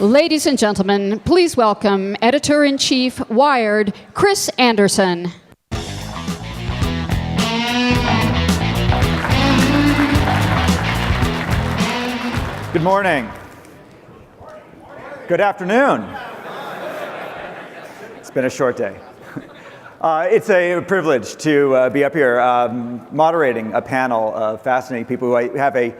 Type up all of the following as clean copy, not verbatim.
Ladies and gentlemen, please welcome Editor-in-Chief, Wired, Chris Anderson. Good morning. Good afternoon. It's been a short day. It's a privilege to be up here moderating a panel of fascinating people who have an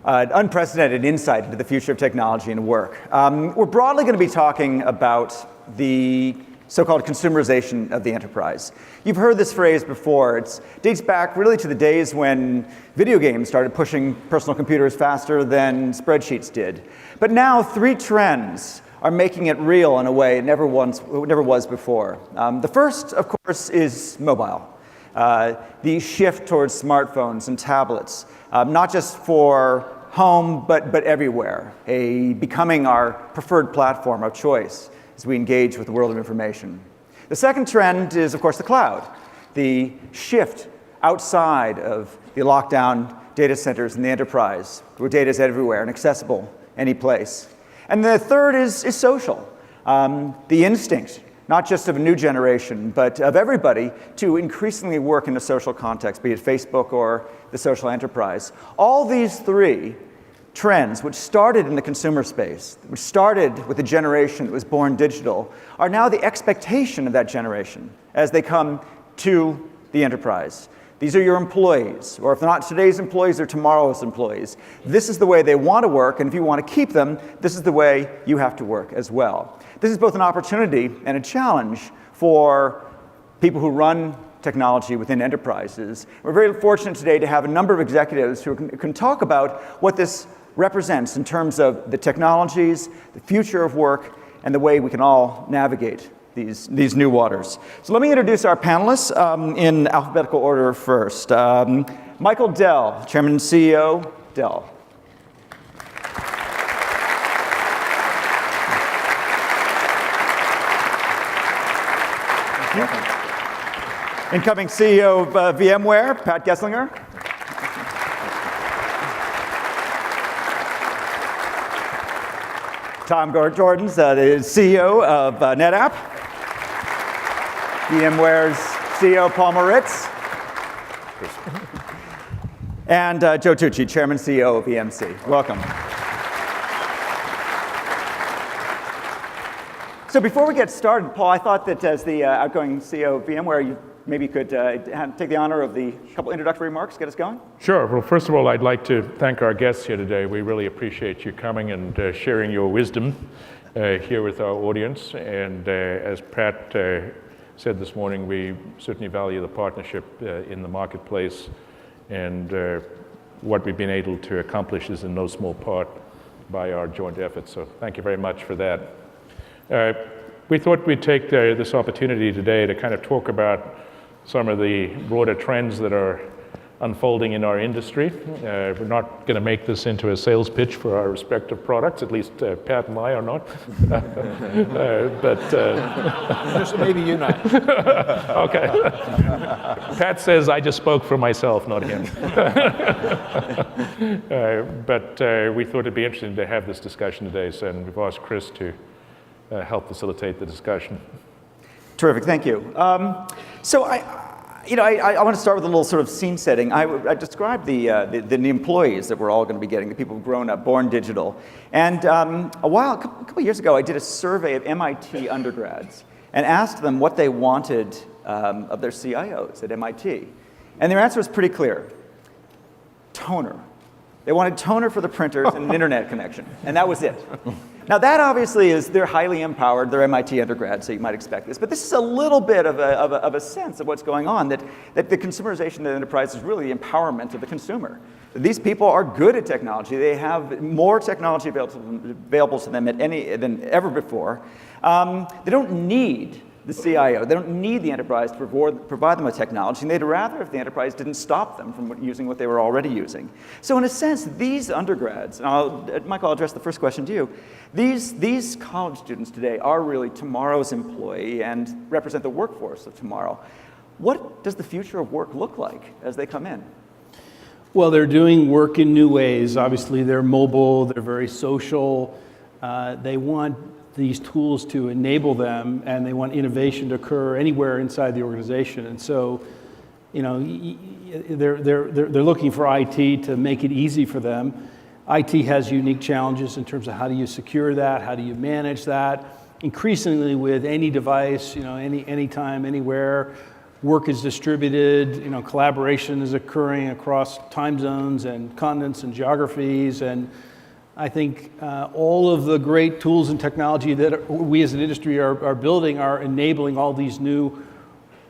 unprecedented insight into the future of technology and work. We're broadly going to be talking about the so-called consumerization of the enterprise. You've heard this phrase before. It dates back really to the days when video games started pushing personal computers faster than spreadsheets did. But now three trends are making it real in a way it never was before. The first, of course, is mobile. The shift towards smartphones and tablets, not just for home, but everywhere, becoming our preferred platform of choice as we engage with the world of information. The second trend is, of course, the cloud, the shift outside of the lockdown data centers in the enterprise, where data is everywhere and accessible any place. And the third is social, the instinct, not just of a new generation, but of everybody, to increasingly work in a social context, be it Facebook or the social enterprise. All these three trends, which started in the consumer space, which started with a generation that was born digital, are now the expectation of that generation as they come to the enterprise. These are your employees, or if they're not today's employees, they're tomorrow's employees. This is the way they want to work, and if you want to keep them, this is the way you have to work as well. This is both an opportunity and a challenge for people who run technology within enterprises. We're very fortunate today to have a number of executives who can talk about what this represents in terms of the technologies, the future of work, and the way we can all navigate these new waters. So let me introduce our panelists in alphabetical order first. Michael Dell, Chairman and CEO, Dell. Incoming CEO of VMware, Pat Gelsinger. Tom Georgens, the CEO of NetApp. VMware's CEO, Paul Maritz. And Joe Tucci, Chairman and CEO of EMC. Welcome. So before we get started, Paul, I thought that as the outgoing CEO of VMware, you maybe could take the honor of the couple introductory remarks, get us going? Sure. Well, first of all, I'd like to thank our guests here today. We really appreciate you coming and sharing your wisdom here with our audience. And as Pat said this morning, we certainly value the partnership in the marketplace. And what we've been able to accomplish is in no small part by our joint efforts. So thank you very much for that. We thought we'd take this opportunity today to kind of talk about some of the broader trends that are unfolding in our industry. We're not going to make this into a sales pitch for our respective products, at least Pat and I are not. Just maybe you not. Okay. Pat says I just spoke for myself, not him. But we thought it'd be interesting to have this discussion today, so we've asked Chris to help facilitate the discussion. Terrific, thank you. So I want to start with a little sort of scene setting. I described the employees that we're all going to be getting, the people who've grown up, born digital. And a couple of years ago, I did a survey of MIT undergrads and asked them what they wanted of their CIOs at MIT. And their answer was pretty clear. Toner. They wanted toner for the printers and an internet connection, and that was it. Now that obviously is, they're highly empowered, they're MIT undergrads, so you might expect this. But this is a little bit of a sense of what's going on, that the consumerization of the enterprise is really the empowerment of the consumer. These people are good at technology. They have more technology available to them than ever before. They don't need the CIO. They don't need the enterprise to provide them with technology, and they'd rather if the enterprise didn't stop them from using what they were already using. So in a sense, these undergrads, and Michael, I'll address the first question to you, these college students today are really tomorrow's employee and represent the workforce of tomorrow. What does the future of work look like as they come in? Well, they're doing work in new ways. Obviously, they're mobile, they're very social. They want these tools to enable them, and they want innovation to occur anywhere inside the organization. And so, you know, they're looking for IT to make it easy for them. IT has unique challenges in terms of how do you secure that, how do you manage that. Increasingly with any device, you know, anytime, anywhere, work is distributed, you know, collaboration is occurring across time zones and continents and geographies. And I think all of the great tools and technology that we as an industry are building are enabling all these new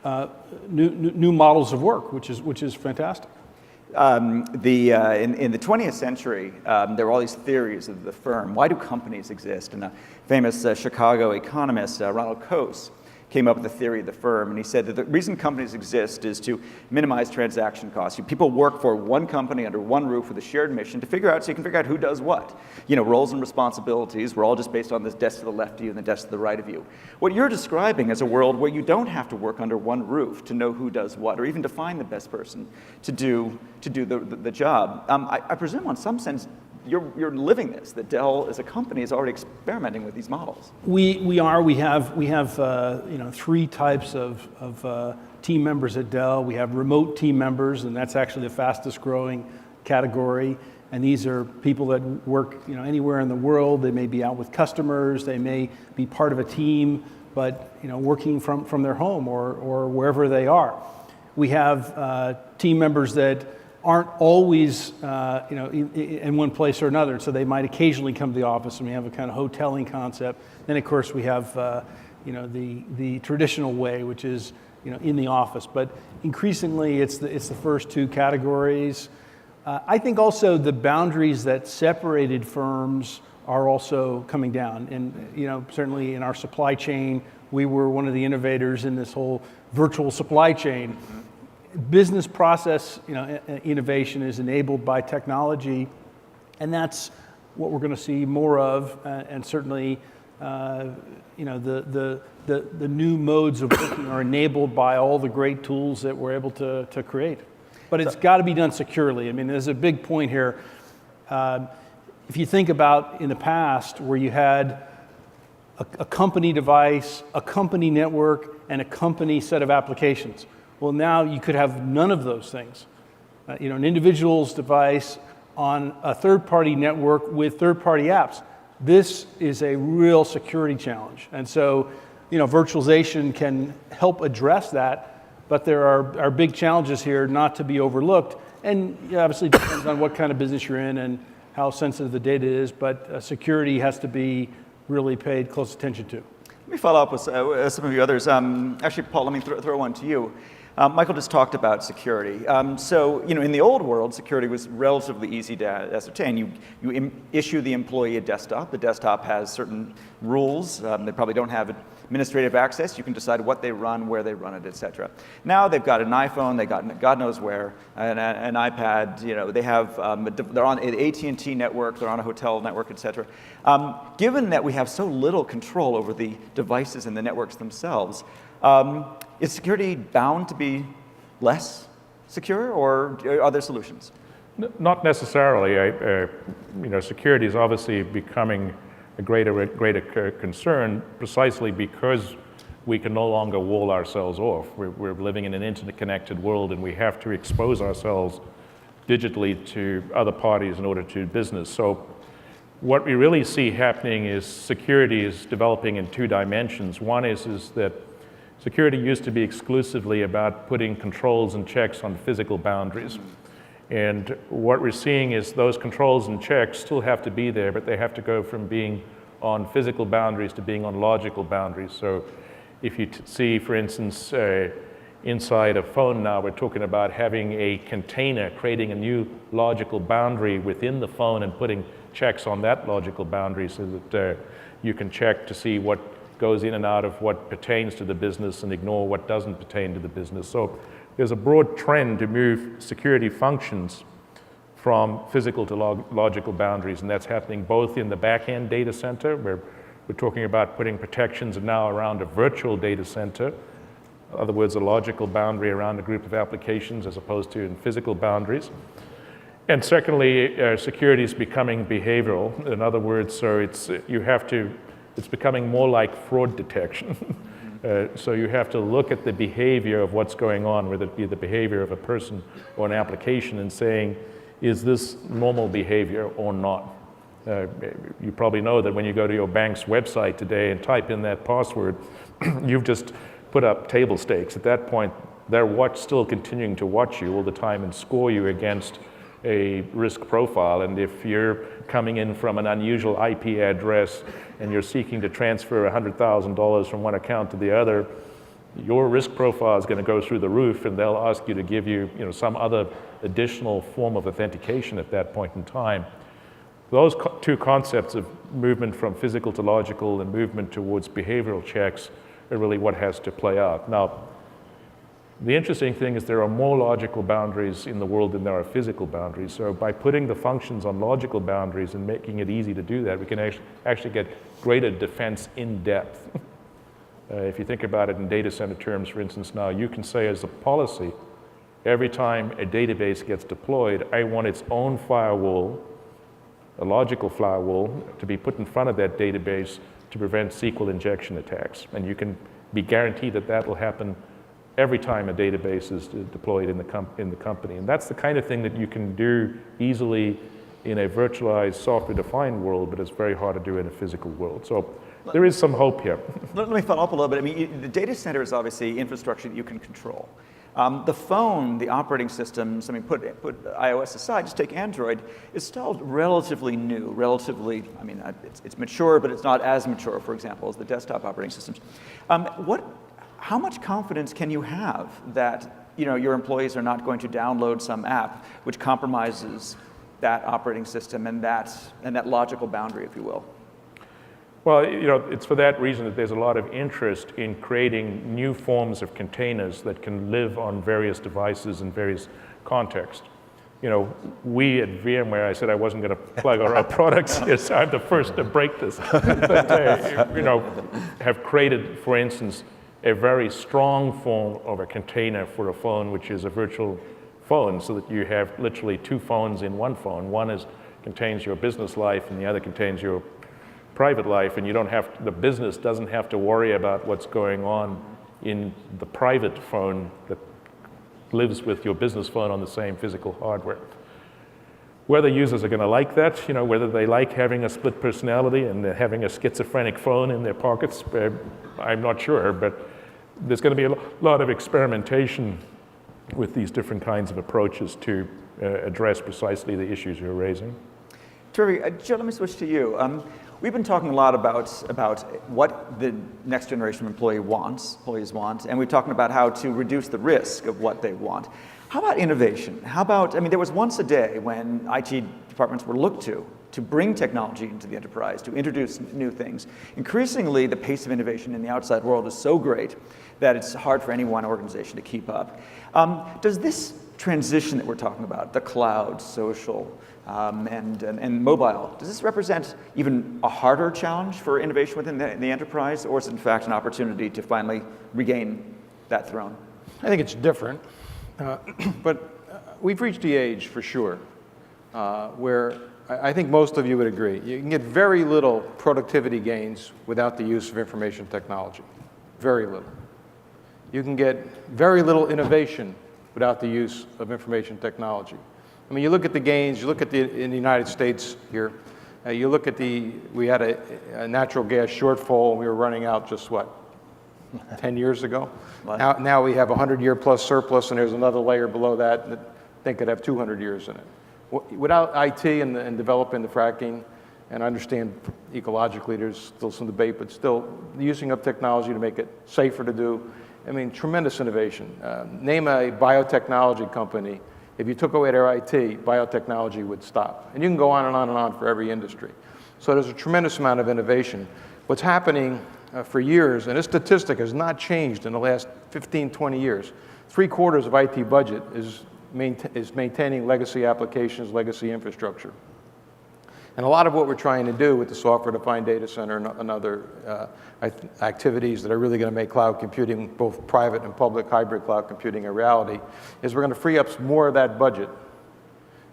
models of work, which is fantastic. In the 20th century, there were all these theories of the firm. Why do companies exist? And a famous Chicago economist, Ronald Coase, came up with the theory of the firm, and he said that the reason companies exist is to minimize transaction costs. People work for one company under one roof with a shared mission to figure out, so you can figure out who does what. You know, roles and responsibilities were all just based on this desk to the left of you and the desk to the right of you. What you're describing is a world where you don't have to work under one roof to know who does what, or even to find the best person to do the job. I presume, in some sense, you're living this. That Dell, as a company, is already experimenting with these models. We are. We have you know, 3 types of team members at Dell. We have remote team members, and that's actually the fastest growing category. And these are people that work, you know, anywhere in the world. They may be out with customers. They may be part of a team, but, you know, working from their home or wherever they are. We have team members that aren't always you know, in one place or another, so they might occasionally come to the office, and we have a kind of hoteling concept. Then of course we have you know, the traditional way, which is, you know, in the office. But increasingly it's the first 2 categories. I think also the boundaries that separated firms are also coming down, and, you know, certainly in our supply chain, we were one of the innovators in this whole virtual supply chain. Business process, you know, innovation is enabled by technology, and that's what we're going to see more of. And certainly, you know, the new modes of working are enabled by all the great tools that we're able to create. But it's got to be done securely. I mean, there's a big point here. If you think about in the past, where you had a company device, a company network, and a company set of applications. Well, now you could have none of those things. You know, an individual's device on a third-party network with third-party apps. This is a real security challenge. And so, you know, virtualization can help address that, but there are big challenges here not to be overlooked. And obviously it depends on what kind of business you're in and how sensitive the data is, but security has to be really paid close attention to. Let me follow up with some of you others. Actually, Paul, let me throw one to you. Michael just talked about security. So, you know, in the old world, security was relatively easy to ascertain. You issue the employee a desktop. The desktop has certain rules. They probably don't have administrative access. You can decide what they run, where they run it, et cetera. Now they've got an iPhone. They got God knows where, an iPad. You know, they have they're on an AT&T network. They're on a hotel network, et cetera. Given that we have so little control over the devices and the networks themselves, is security bound to be less secure, or are there solutions? Not necessarily. You know, security is obviously becoming a greater concern precisely because we can no longer wall ourselves off. We're living in an interconnected world, and we have to expose ourselves digitally to other parties in order to do business. So what we really see happening is security is developing in 2 dimensions. One is that security used to be exclusively about putting controls and checks on physical boundaries. And what we're seeing is those controls and checks still have to be there, but they have to go from being on physical boundaries to being on logical boundaries. So if you see, for instance, inside a phone now, we're talking about having a container, creating a new logical boundary within the phone and putting checks on that logical boundary so that you can check to see what goes in and out of what pertains to the business and ignore what doesn't pertain to the business. So there's a broad trend to move security functions from physical to logical boundaries, and that's happening both in the back-end data center, where we're talking about putting protections now around a virtual data center, in other words, a logical boundary around a group of applications as opposed to in physical boundaries. And secondly, security is becoming behavioral. In other words, so it's becoming more like fraud detection. So you have to look at the behavior of what's going on, whether it be the behavior of a person or an application, and saying, is this normal behavior or not? You probably know that when you go to your bank's website today and type in that password, you've just put up table stakes. At that point, they're still continuing to watch you all the time and score you against a risk profile. And if you're coming in from an unusual IP address and you're seeking to transfer $100,000 from one account to the other, your risk profile is going to go through the roof, and they'll ask you to give you, some other additional form of authentication at that point in time. Those two concepts of movement from physical to logical and movement towards behavioral checks are really what has to play out. Now, the interesting thing is there are more logical boundaries in the world than there are physical boundaries. So by putting the functions on logical boundaries and making it easy to do that, we can actually get greater defense in depth. If you think about it in data center terms, for instance, now you can say as a policy, every time a database gets deployed, I want its own firewall, a logical firewall, to be put in front of that database to prevent SQL injection attacks. And you can be guaranteed that that will happen every time a database is deployed in the company. And that's the kind of thing that you can do easily in a virtualized software-defined world, but it's very hard to do in a physical world. So there is some hope here. Let me follow up a little bit. I mean, the data center is obviously infrastructure that you can control. The phone, the operating systems, I mean, put iOS aside, just take Android, is still relatively new, it's mature, but it's not as mature, for example, as the desktop operating systems. How much confidence can you have that your employees are not going to download some app which compromises that operating system and that logical boundary, if you will? Well, it's for that reason that there's a lot of interest in creating new forms of containers that can live on various devices in various contexts. We at VMware, I said I wasn't going to plug our products here, so I'm the first to break this. But, have created, for instance, a very strong form of a container for a phone, which is a virtual phone, so that you have literally two phones in one phone. One contains your business life, and the other contains your private life, and the business doesn't have to worry about what's going on in the private phone that lives with your business phone on the same physical hardware. Whether users are going to like that, whether they like having a split personality and having a schizophrenic phone in their pockets, I'm not sure, but there's going to be a lot of experimentation with these different kinds of approaches to address precisely the issues you're raising. Terrific. Joe, let me switch to you. We've been talking a lot about what the next generation of employees want, and we're talking about how to reduce the risk of what they want. How about innovation? There was once a day when IT departments were looked to bring technology into the enterprise, to introduce new things. Increasingly, the pace of innovation in the outside world is so great that it's hard for any one organization to keep up. Does this transition that we're talking about, the cloud, social, and mobile, does this represent even a harder challenge for innovation within the enterprise, or is it in fact an opportunity to finally regain that throne? I think it's different, but we've reached the age, for sure, where I think most of you would agree. You can get very little productivity gains without the use of information technology, very little. You can get very little innovation without the use of information technology. You look at the gains, you look at in the United States here, you look at we had a natural gas shortfall, and we were running out just 10 years ago? Now we have a 100-year plus surplus, and there's another layer below that I think could have 200 years in it. Without IT and developing the fracking, and I understand ecologically there's still some debate, but still the using of technology to make it safer to do, tremendous innovation. Name a biotechnology company. If you took away their IT, biotechnology would stop. And you can go on and on and on for every industry. So there's a tremendous amount of innovation. What's happening for years, and this statistic has not changed in the last 15, 20 years, 3/4 of IT budget is maintaining legacy applications, legacy infrastructure. And a lot of what we're trying to do with the software-defined data center and other activities that are really going to make cloud computing, both private and public hybrid cloud computing, a reality, is we're going to free up more of that budget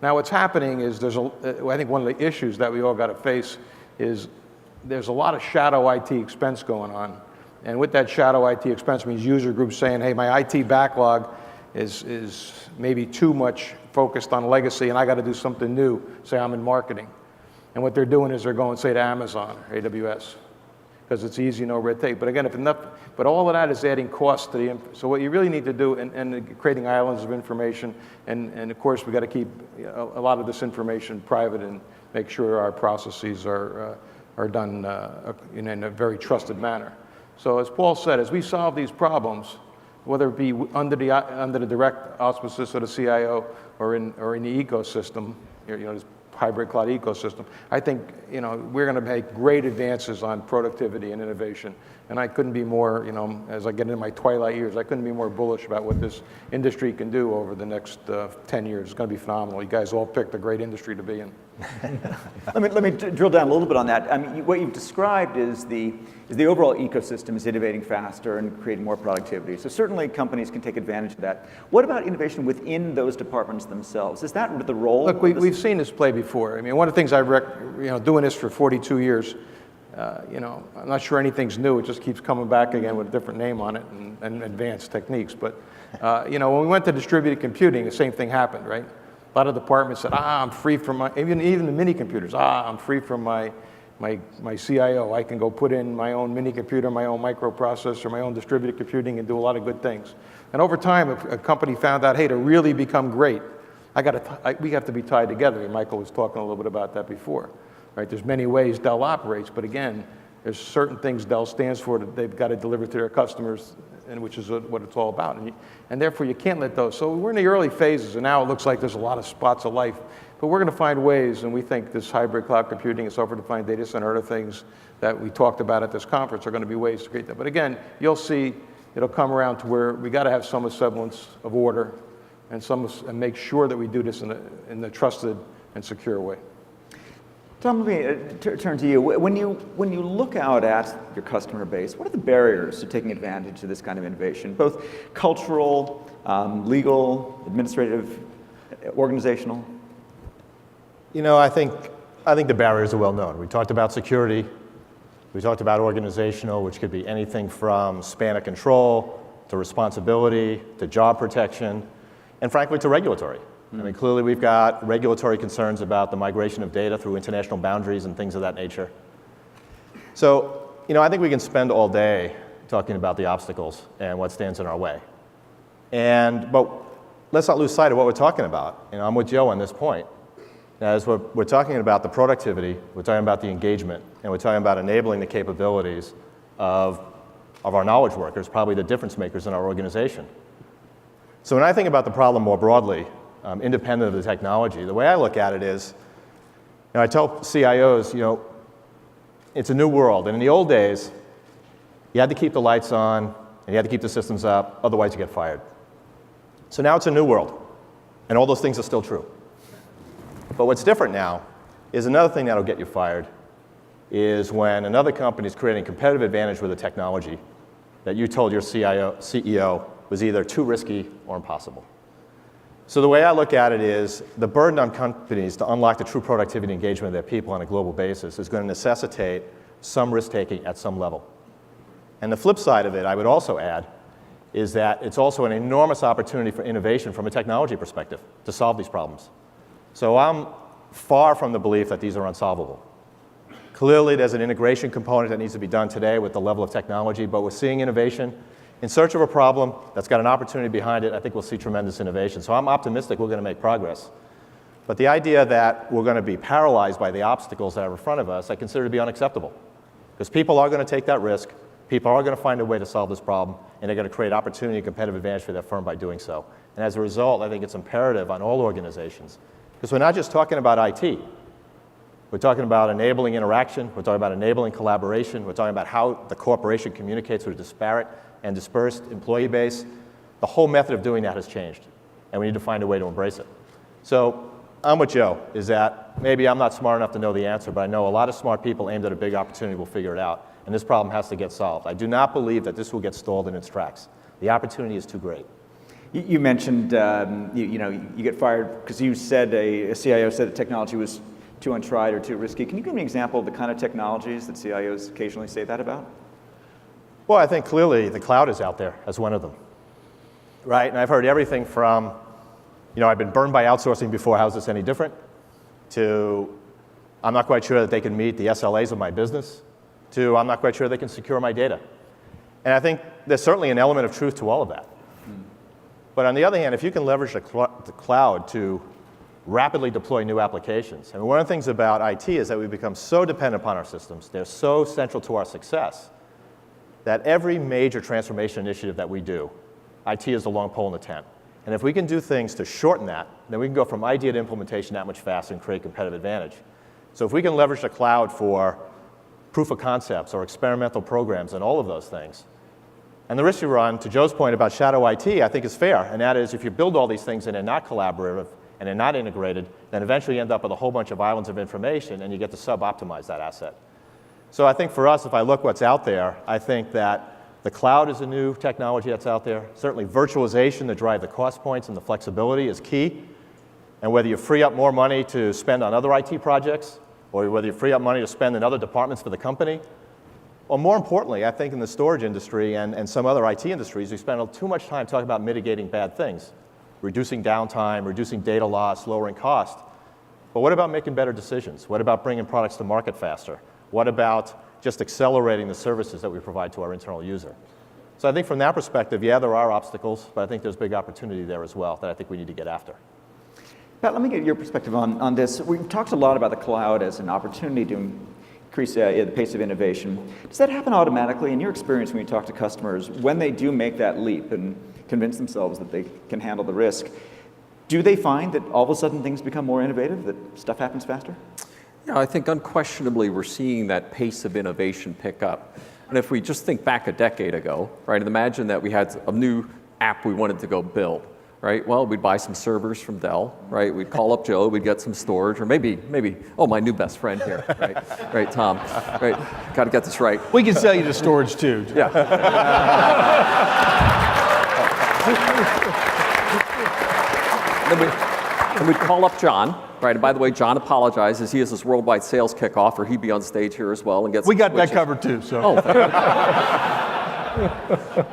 Now what's happening is I think one of the issues that we all got to face is there's a lot of shadow IT expense going on. And with that shadow IT expense means user groups saying, hey, my IT backlog is maybe too much focused on legacy and I got to do something new, say I'm in marketing. And what they're doing is they're going, say, to Amazon or AWS, because it's easy, no red tape. But again, but all of that is adding cost to so what you really need to do, and creating islands of information, and of course we got to keep a lot of this information private and make sure our processes are done in a very trusted manner. So as Paul said, as we solve these problems, whether it be under the direct auspices of the CIO or in the ecosystem, this hybrid cloud ecosystem, I think we're going to make great advances on productivity and innovation. And I couldn't be more, as I get into my twilight years, I couldn't be more bullish about what this industry can do over the next 10 years. It's going to be phenomenal. You guys all picked a great industry to be in. Let me drill down a little bit on that. I mean, what you've described is the overall ecosystem is innovating faster and creating more productivity. So certainly companies can take advantage of that. What about innovation within those departments themselves? Is that the role? Look, we've seen this play before. I mean, one of the things doing this for 42 years, I'm not sure anything's new. It just keeps coming back again with a different name on it and advanced techniques. But when we went to distributed computing, the same thing happened, right? A lot of departments said, I'm free from my, even the mini computers, I'm free from my CIO. I can go put in my own mini computer, my own microprocessor, my own distributed computing and do a lot of good things. And over time, a company found out, hey, to really become great, we have to be tied together. And Michael was talking a little bit about that before, right? There's many ways Dell operates, but again, there's certain things Dell stands for that they've got to deliver to their customers, and which is what it's all about. And therefore, you can't let those. So we're in the early phases, and now it looks like there's a lot of spots of life. But we're going to find ways, and we think this hybrid cloud computing and software-defined data center, other things that we talked about at this conference are going to be ways to create that. But again, you'll see it'll come around to where we got to have some semblance of order and make sure that we do this in a trusted and secure way. Tom, let me turn to you. When you look out at your customer base, what are the barriers to taking advantage of this kind of innovation, both cultural, legal, administrative, organizational? I think the barriers are well known. We talked about security. We talked about organizational, which could be anything from span of control to responsibility to job protection, and frankly to regulatory. I mean, clearly we've got regulatory concerns about the migration of data through international boundaries and things of that nature. So, I think we can spend all day talking about the obstacles and what stands in our way. But let's not lose sight of what we're talking about. I'm with Joe on this point. As we're talking about the productivity, we're talking about the engagement, and we're talking about enabling the capabilities of our knowledge workers, probably the difference makers in our organization. So when I think about the problem more broadly, independent of the technology, the way I look at it is, I tell CIOs, it's a new world. And in the old days, you had to keep the lights on, and you had to keep the systems up, otherwise you get fired. So now it's a new world, and all those things are still true. But what's different now is another thing that'll get you fired is when another company is creating competitive advantage with a technology that you told your CEO was either too risky or impossible. So the way I look at it is the burden on companies to unlock the true productivity and engagement of their people on a global basis is going to necessitate some risk-taking at some level. And the flip side of it, I would also add, is that it's also an enormous opportunity for innovation from a technology perspective to solve these problems. So I'm far from the belief that these are unsolvable. Clearly, there's an integration component that needs to be done today with the level of technology, but we're seeing innovation. In search of a problem that's got an opportunity behind it, I think we'll see tremendous innovation. So I'm optimistic we're going to make progress. But the idea that we're going to be paralyzed by the obstacles that are in front of us, I consider to be unacceptable. Because people are going to take that risk, people are going to find a way to solve this problem, and they're going to create opportunity and competitive advantage for their firm by doing so. And as a result, I think it's imperative on all organizations. Because we're not just talking about IT. We're talking about enabling interaction, we're talking about enabling collaboration, we're talking about how the corporation communicates with a disparate and dispersed employee base. The whole method of doing that has changed, and we need to find a way to embrace it. So I'm with Joe, is that maybe I'm not smart enough to know the answer, but I know a lot of smart people aimed at a big opportunity will figure it out, and this problem has to get solved. I do not believe that this will get stalled in its tracks. The opportunity is too great. You mentioned, you get fired because you said a CIO said the technology was too untried or too risky. Can you give me an example of the kind of technologies that CIOs occasionally say that about? Well, I think clearly the cloud is out there as one of them, right? And I've heard everything from, I've been burned by outsourcing before, how's this any different? To, I'm not quite sure that they can meet the SLAs of my business, to, I'm not quite sure they can secure my data. And I think there's certainly an element of truth to all of that. But on the other hand, if you can leverage the cloud to rapidly deploy new applications, and one of the things about IT is that we've become so dependent upon our systems, they're so central to our success, that every major transformation initiative that we do, IT is the long pole in the tent. And if we can do things to shorten that, then we can go from idea to implementation that much faster and create competitive advantage. So if we can leverage the cloud for proof of concepts or experimental programs and all of those things, and the risk you run, to Joe's point about shadow IT, I think is fair, and that is if you build all these things and they're not collaborative and they're not integrated, then eventually you end up with a whole bunch of islands of information and you get to sub-optimize that asset. So I think for us, if I look what's out there, I think that the cloud is a new technology that's out there. Certainly virtualization to drive the cost points and the flexibility is key. And whether you free up more money to spend on other IT projects, or whether you free up money to spend in other departments for the company, or more importantly, I think in the storage industry and some other IT industries, we spend too much time talking about mitigating bad things, reducing downtime, reducing data loss, lowering cost. But what about making better decisions? What about bringing products to market faster? What about just accelerating the services that we provide to our internal user? So I think from that perspective, yeah, there are obstacles, but I think there's big opportunity there as well that I think we need to get after. Pat, let me get your perspective on this. We've talked a lot about the cloud as an opportunity to increase the pace of innovation. Does that happen automatically? In your experience when you talk to customers, when they do make that leap and convince themselves that they can handle the risk, do they find that all of a sudden things become more innovative, that stuff happens faster? Yeah, I think unquestionably we're seeing that pace of innovation pick up. And if we just think back a decade ago, right, and imagine that we had a new app we wanted to go build, right? Well, we'd buy some servers from Dell, right? We'd call up Joe, we'd get some storage, or maybe, oh, my new best friend here, right? Right, Tom, right? Got to get this right. We can sell you the storage too. Yeah. And we'd call up John, right? And by the way, John apologizes. He has this worldwide sales kickoff, or he'd be on stage here as well and get. We got that covered too. So. Oh,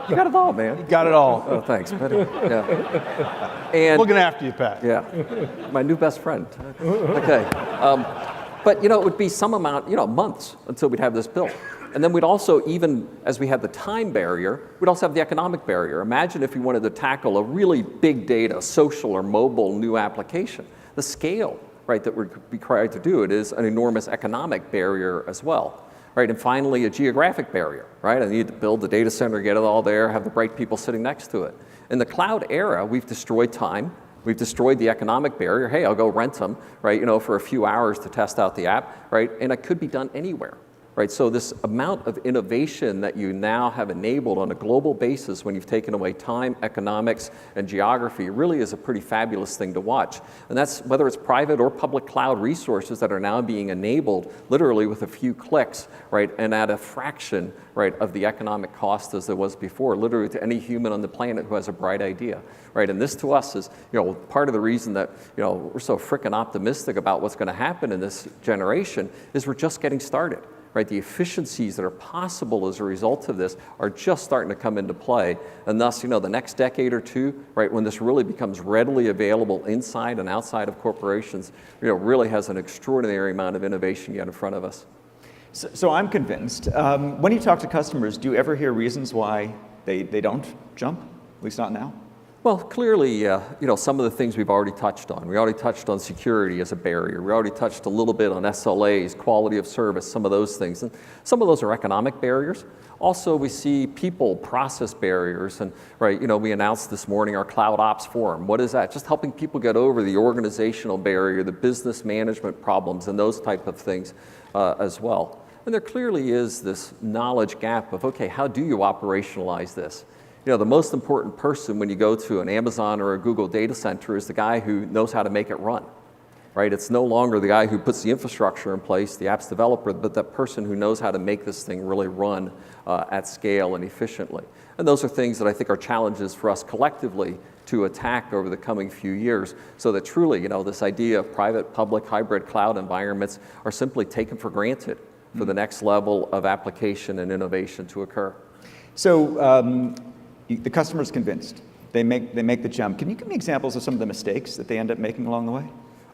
you got it all, man. You got it all. Oh, thanks, buddy. Yeah. And looking after you, Pat. Yeah, my new best friend. Okay, but it would be some amount, months until we'd have this built. And then we'd also, even as we had the time barrier, we'd also have the economic barrier. Imagine if you wanted to tackle a really big data, social or mobile new application. The scale, right, that would be required to do it is an enormous economic barrier as well, right? And finally, a geographic barrier, right? I need to build the data center, get it all there, have the right people sitting next to it. In the cloud era, we've destroyed time. We've destroyed the economic barrier. Hey, I'll go rent them, right, for a few hours to test out the app, right? And it could be done anywhere. Right, so this amount of innovation that you now have enabled on a global basis when you've taken away time, economics, and geography really is a pretty fabulous thing to watch. And that's whether it's private or public cloud resources that are now being enabled literally with a few clicks, right, and at a fraction, right, of the economic cost as there was before, literally to any human on the planet who has a bright idea. Right, and this to us is, part of the reason that, we're so frickin' optimistic about what's going to happen in this generation is we're just getting started. Right, the efficiencies that are possible as a result of this are just starting to come into play. And thus, the next decade or two, right, when this really becomes readily available inside and outside of corporations, really has an extraordinary amount of innovation yet in front of us. So I'm convinced. When you talk to customers, do you ever hear reasons why they don't jump, at least not now? Well, clearly, some of the things we've already touched on. We already touched on security as a barrier. We already touched a little bit on SLAs, quality of service, some of those things. And some of those are economic barriers. Also, we see people process barriers. And, right, we announced this morning our Cloud Ops Forum. What is that? Just helping people get over the organizational barrier, the business management problems, and those type of things as well. And there clearly is this knowledge gap of, okay, how do you operationalize this? The most important person when you go to an Amazon or a Google data center is the guy who knows how to make it run. right? It's no longer the guy who puts the infrastructure in place, the apps developer, but that person who knows how to make this thing really run at scale and efficiently. And those are things that I think are challenges for us collectively to attack over the coming few years, so that truly, this idea of private, public, hybrid cloud environments are simply taken for granted for the next level of application and innovation to occur. So the customer's convinced. They make the jump. Can you give me examples of some of the mistakes that they end up making along the way?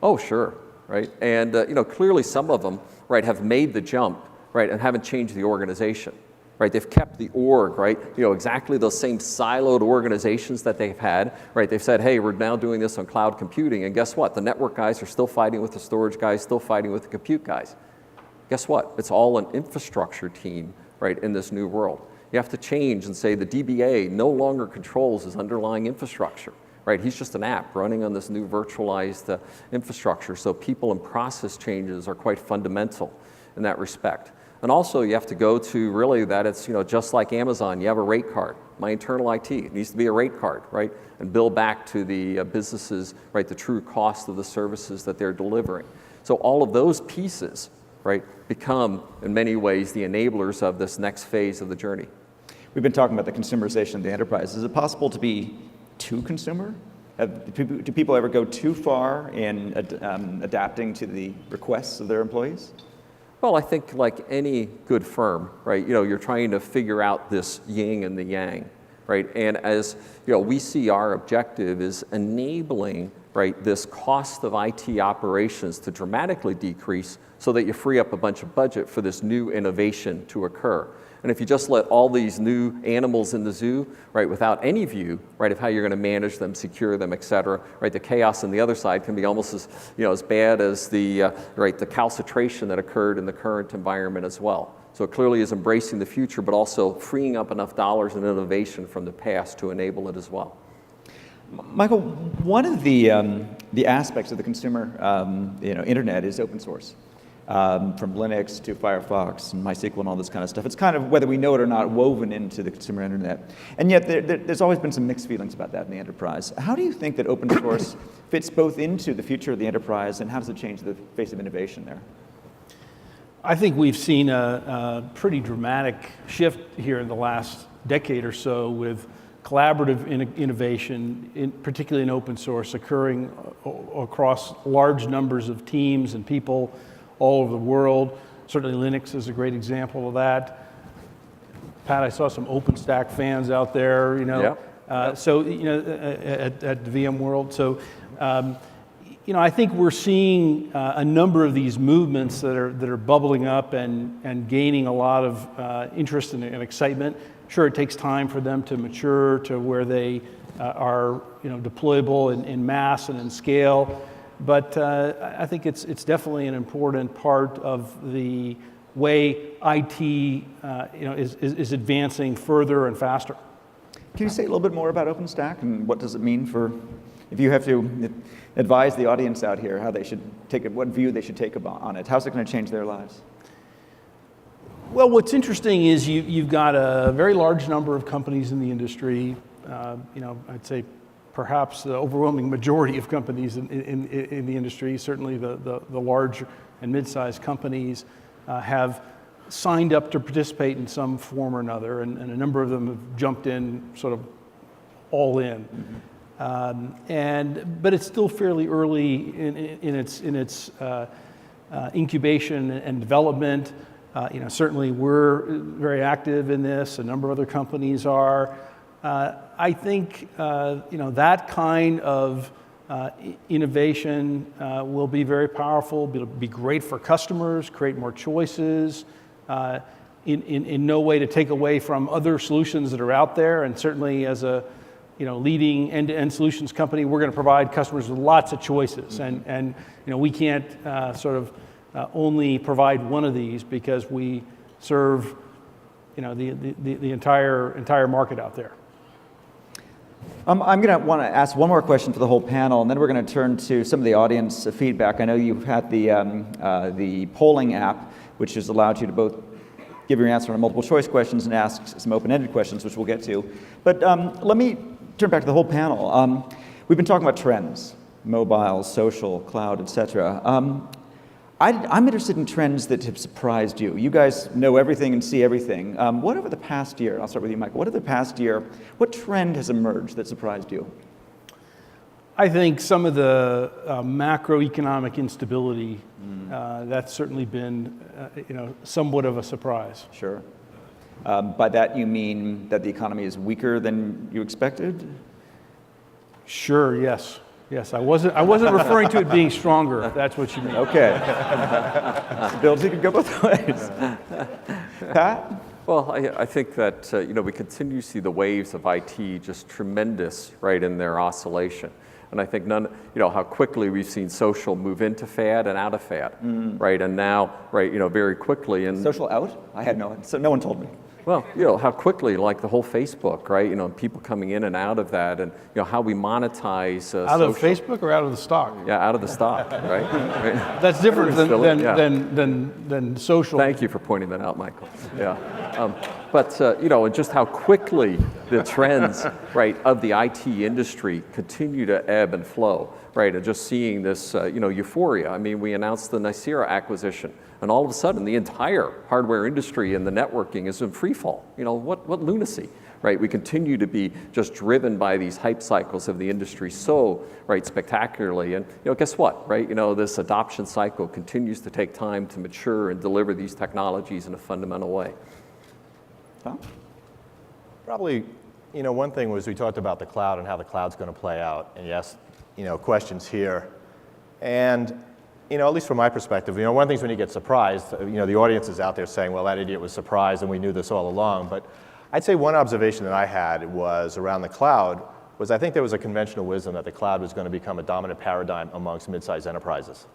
Oh, sure, right? And clearly some of them, right, have made the jump, right, and haven't changed the organization, right? They've kept the org, right? Exactly those same siloed organizations that they've had, right? They've said, hey, we're now doing this on cloud computing, and guess what? The network guys are still fighting with the storage guys, still fighting with the compute guys. Guess what? It's all an infrastructure team, right, in this new world. You have to change and say the DBA no longer controls his underlying infrastructure, right? He's just an app running on this new virtualized infrastructure. So people and process changes are quite fundamental in that respect. And also you have to go to really that it's, just like Amazon, you have a rate card. My internal IT, it needs to be a rate card, right? And bill back to the businesses, right, the true cost of the services that they're delivering. So all of those pieces, right, become in many ways the enablers of this next phase of the journey. We've been talking about the consumerization of the enterprise. Is it possible to be too consumer? Do people ever go too far in adapting to the requests of their employees? Well, I think like any good firm, right, you're trying to figure out this yin and the yang, right? And as we see our objective is enabling, right, this cost of IT operations to dramatically decrease so that you free up a bunch of budget for this new innovation to occur. And if you just let all these new animals in the zoo, right, without any view, right, of how you're going to manage them, secure them, et cetera, right, the chaos on the other side can be almost as, as bad as the, right, the calcitration that occurred in the current environment as well. So it clearly is embracing the future, but also freeing up enough dollars and innovation from the past to enable it as well. Michael, one of the aspects of the consumer, internet is open source. From Linux to Firefox and MySQL and all this kind of stuff. It's kind of, whether we know it or not, woven into the consumer internet. And yet there's always been some mixed feelings about that in the enterprise. How do you think that open source fits both into the future of the enterprise, and how does it change the face of innovation there? I think we've seen a pretty dramatic shift here in the last decade or so with collaborative innovation, particularly in open source, occurring across large numbers of teams and people all over the world. Certainly Linux is a great example of that. Pat, I saw some OpenStack fans out there, Yep. So, at VMworld. So, I think we're seeing a number of these movements that are bubbling up and gaining a lot of interest and excitement. Sure, it takes time for them to mature to where they are, deployable in mass and in scale. But I think it's definitely an important part of the way IT is advancing further and faster. Can you say a little bit more about OpenStack and what does it mean for, if you have to advise the audience out here how they should take it, what view they should take on it? How's it going to change their lives? Well, what's interesting is you've got a very large number of companies in the industry. I'd say perhaps the overwhelming majority of companies in the industry, certainly the large and mid-sized companies, have signed up to participate in some form or another, and a number of them have jumped in sort of all in. Mm-hmm. But it's still fairly early in its incubation and development. Certainly we're very active in this. A number of other companies are. I think that kind of innovation will be very powerful. It'll be great for customers, create more choices. In no way to take away from other solutions that are out there. And certainly, as a leading end-to-end solutions company, we're going to provide customers with lots of choices. And we can't only provide one of these because we serve the entire market out there. I'm going to want to ask one more question for the whole panel, and then we're going to turn to some of the audience feedback. I know you've had the polling app, which has allowed you to both give your answer on multiple choice questions and ask some open-ended questions, which we'll get to. But let me turn back to the whole panel. We've been talking about trends, mobile, social, cloud, et cetera. I'm interested in trends that have surprised you. You guys know everything and see everything. What over the past year, I'll start with you, Michael, what trend has emerged that surprised you? I think some of the macroeconomic instability, that's certainly been somewhat of a surprise. Sure. By that you mean that the economy is weaker than you expected? Sure, yes. Yes, I wasn't referring to it being stronger, if that's what you mean. Okay. Stability could go both ways. Pat? Well, I think that we continue to see the waves of IT just tremendous, right, in their oscillation. And I think how quickly we've seen social move into fad and out of fad, right? And now, right, very quickly. And social out? I had no one told me. Well, how quickly, like the whole Facebook, right? People coming in and out of that, and how we monetize out of Facebook or out of the stock? Yeah, out of the stock, right? That's different than social. Thank you for pointing that out, Michael. Yeah, and just how quickly the trends, right, of the IT industry continue to ebb and flow, right? And just seeing this, euphoria. I mean, we announced the Nicira acquisition. And all of a sudden, the entire hardware industry and the networking is in free fall. What lunacy, right? We continue to be just driven by these hype cycles of the industry so, right, spectacularly. And, guess what, right? This adoption cycle continues to take time to mature and deliver these technologies in a fundamental way. Tom? Probably, one thing was we talked about the cloud and how the cloud's going to play out. And yes, questions here. And at least from my perspective, one of the things when you get surprised, the audience is out there saying, well, that idiot was surprised and we knew this all along. But I'd say one observation that I had was around the cloud was I think there was a conventional wisdom that the cloud was going to become a dominant paradigm amongst mid-sized enterprises.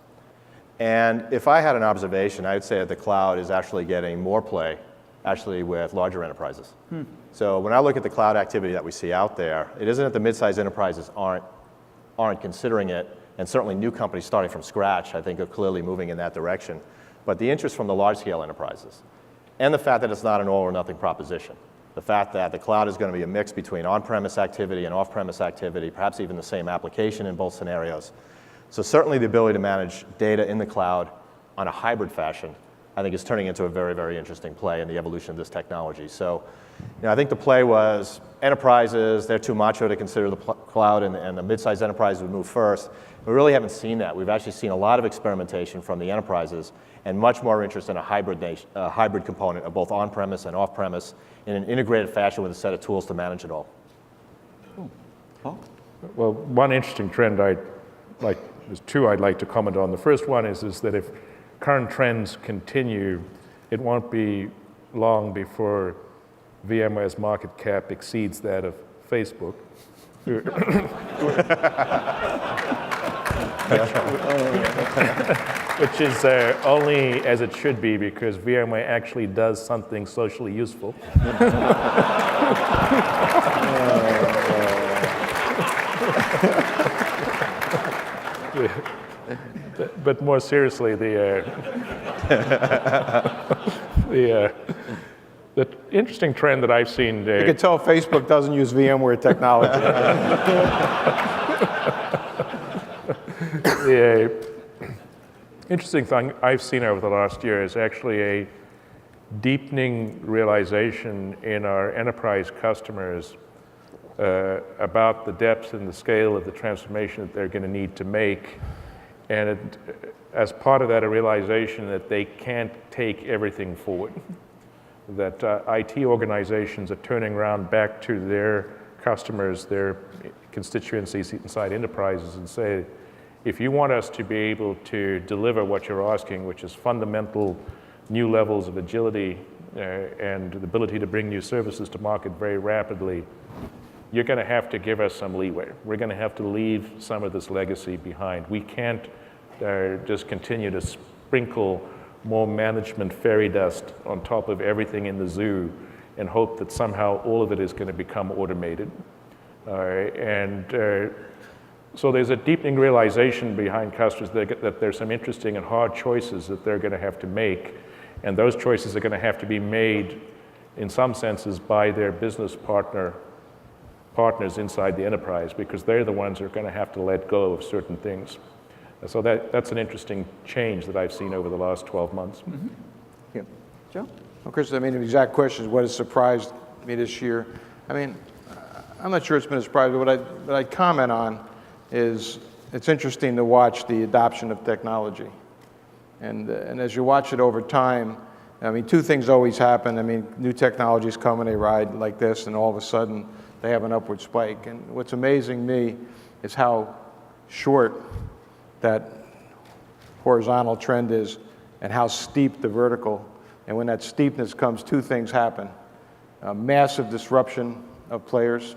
And if I had an observation, I'd say that the cloud is actually getting more play actually with larger enterprises. So when I look at the cloud activity that we see out there, it isn't that the mid-sized enterprises aren't considering it. And certainly new companies starting from scratch, I think, are clearly moving in that direction. But the interest from the large-scale enterprises, and the fact that it's not an all-or-nothing proposition, the fact that the cloud is going to be a mix between on-premise activity and off-premise activity, perhaps even the same application in both scenarios. So certainly the ability to manage data in the cloud on a hybrid fashion, I think is turning into a very, very interesting play in the evolution of this technology. So I think the play was enterprises, they're too macho to consider the cloud, and the mid-sized enterprises would move first. We really haven't seen that. We've actually seen a lot of experimentation from the enterprises and much more interest in a hybrid component of both on-premise and off-premise in an integrated fashion with a set of tools to manage it all. Paul? Well, one interesting trend there's two I'd like to comment on. The first one is that if current trends continue, it won't be long before VMware's market cap exceeds that of Facebook. Which is only as it should be, because VMware actually does something socially useful. But more seriously, the interesting trend that I've seen. You can tell Facebook doesn't use VMware technology. The interesting thing I've seen over the last year is actually a deepening realization in our enterprise customers about the depth and the scale of the transformation that they're going to need to make. And as part of that, a realization that they can't take everything forward. That IT organizations are turning around back to their customers, their constituencies inside enterprises, and say, if you want us to be able to deliver what you're asking, which is fundamental new levels of agility and the ability to bring new services to market very rapidly, you're going to have to give us some leeway. We're going to have to leave some of this legacy behind. We can't just continue to sprinkle more management fairy dust on top of everything in the zoo and hope that somehow all of it is going to become automated. So there's a deepening realization behind customers that there's some interesting and hard choices that they're going to have to make, and those choices are going to have to be made, in some senses, by their business partner partners inside the enterprise, because they're the ones who are going to have to let go of certain things. So that's an interesting change that I've seen over the last 12 months. Mm-hmm. Yeah. Joe? Well, Chris, I mean, the exact question is what has surprised me this year. I mean, I'm not sure it's been a surprise, but what I'd comment on is it's interesting to watch the adoption of technology. And as you watch it over time, I mean, two things always happen. I mean, new technologies come and they ride like this, and all of a sudden they have an upward spike. And what's amazing me is how short that horizontal trend is and how steep the vertical. And when that steepness comes, two things happen. A massive disruption of players,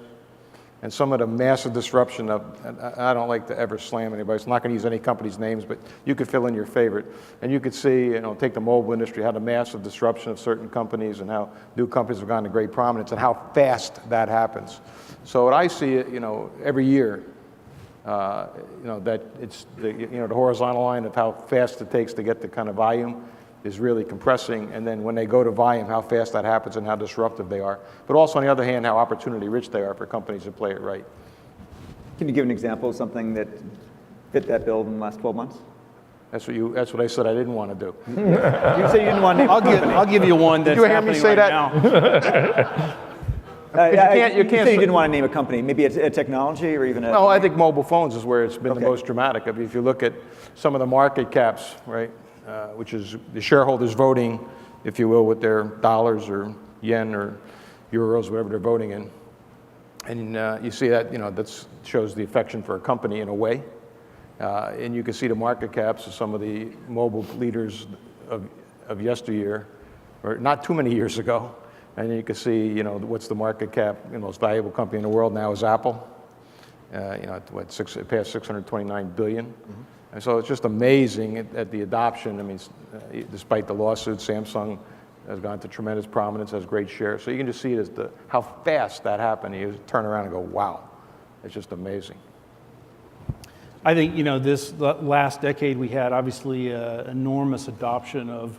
and some of the massive disruption of, and I don't like to ever slam anybody, so I'm not going to use any company's names, but you could fill in your favorite. And you could see, take the mobile industry, how the massive disruption of certain companies and how new companies have gone to great prominence and how fast that happens. So what I see, every year, that it's the horizontal line of how fast it takes to get the kind of volume is really compressing, and then when they go to volume, how fast that happens and how disruptive they are. But also, on the other hand, how opportunity-rich they are for companies that play it right. Can you give an example of something that fit that bill in the last 12 months? That's what I said I didn't want to do. You said you didn't want to name a company. I'll give you one that's Did you hear me happening say right that? now. You said you didn't want to name a company, maybe a technology or even a... Well, I think mobile phones is where it's been the most dramatic. I mean, if you look at some of the market caps, right, which is the shareholders voting, if you will, with their dollars or yen or euros, whatever they're voting in. And you see that, that shows the affection for a company in a way. And you can see the market caps of some of the mobile leaders of yesteryear, or not too many years ago. And you can see, what's the market cap, the most valuable company in the world now is Apple. It passed $629 billion. Mm-hmm. And so it's just amazing at the adoption. I mean, despite the lawsuit, Samsung has gone to tremendous prominence, has great share. So you can just see it as how fast that happened. You turn around and go, wow, it's just amazing. I think, this last decade we had obviously enormous adoption of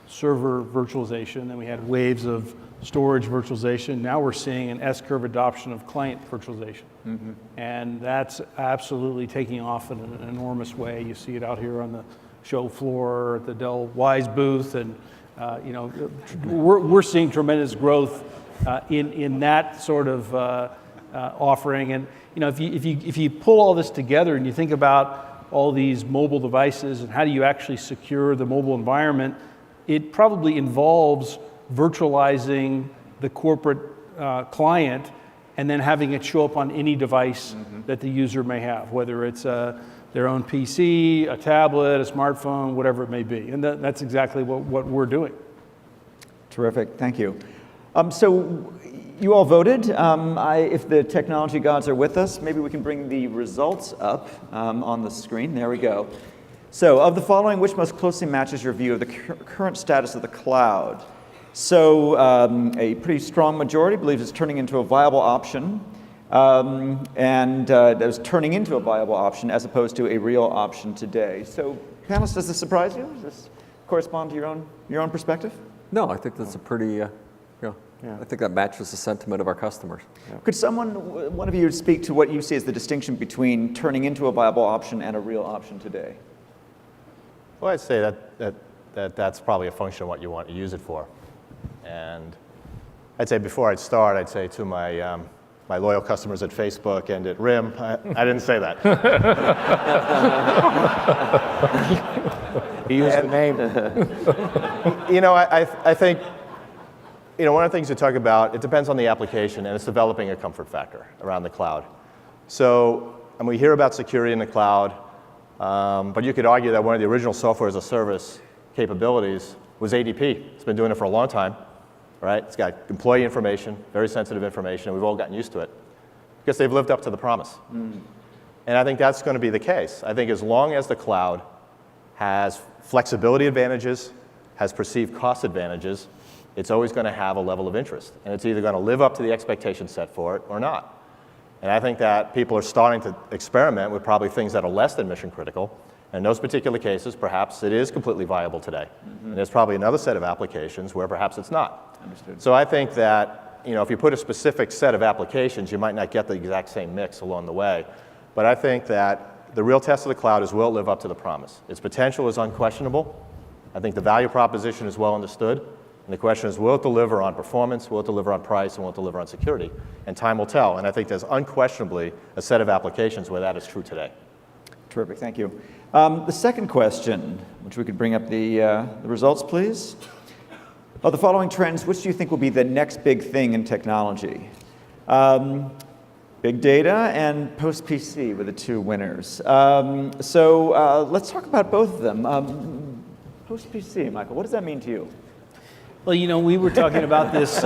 server virtualization, and we had waves of storage virtualization. Now we're seeing an S-curve adoption of client virtualization. Mm-hmm. And that's absolutely taking off in an enormous way. You see it out here on the show floor at the Dell Wise booth, and we're seeing tremendous growth in that sort of offering. And if you pull all this together and you think about all these mobile devices and how do you actually secure the mobile environment, it probably involves virtualizing the corporate client and then having it show up on any device that the user may have, whether it's their own PC, a tablet, a smartphone, whatever it may be. And that's exactly what we're doing. Terrific, thank you. So you all voted. If the technology gods are with us, maybe we can bring the results up on the screen. There we go. So of the following, which most closely matches your view of the current status of the cloud? So a pretty strong majority believes it's turning into a viable option, and that was turning into a viable option as opposed to a real option today. So panelists, does this surprise you? Does this correspond to your own perspective? No, I think that's a pretty, I think that matches the sentiment of our customers. Yeah. Could one of you speak to what you see as the distinction between turning into a viable option and a real option today? Well, I'd say that's probably a function of what you want to use it for. And I'd say before I'd start, I'd say to my loyal customers at Facebook and at RIM, I didn't say that. He used the name. I think, one of the things you talk about, it depends on the application, and it's developing a comfort factor around the cloud. So, and we hear about security in the cloud, but you could argue that one of the original software as a service capabilities was ADP. It's been doing it for a long time, right? It's got employee information, very sensitive information, and we've all gotten used to it because they've lived up to the promise. Mm. And I think that's going to be the case. I think as long as the cloud has flexibility advantages, has perceived cost advantages, it's always going to have a level of interest. And it's either going to live up to the expectations set for it or not. And I think that people are starting to experiment with probably things that are less than mission critical. And in those particular cases, perhaps it is completely viable today. Mm-hmm. And there's probably another set of applications where perhaps it's not. Understood. So I think that if you put a specific set of applications, you might not get the exact same mix along the way. But I think that the real test of the cloud is, will it live up to the promise? Its potential is unquestionable. I think the value proposition is well understood. And the question is, will it deliver on performance, will it deliver on price, and will it deliver on security? And time will tell. And I think there's unquestionably a set of applications where that is true today. Terrific, thank you. The second question, which we could bring up the results, please. Of the following trends, which do you think will be the next big thing in technology? Big data and post-PC were the two winners. So let's talk about both of them. Post-PC, Michael, what does that mean to you? Well, we were talking about this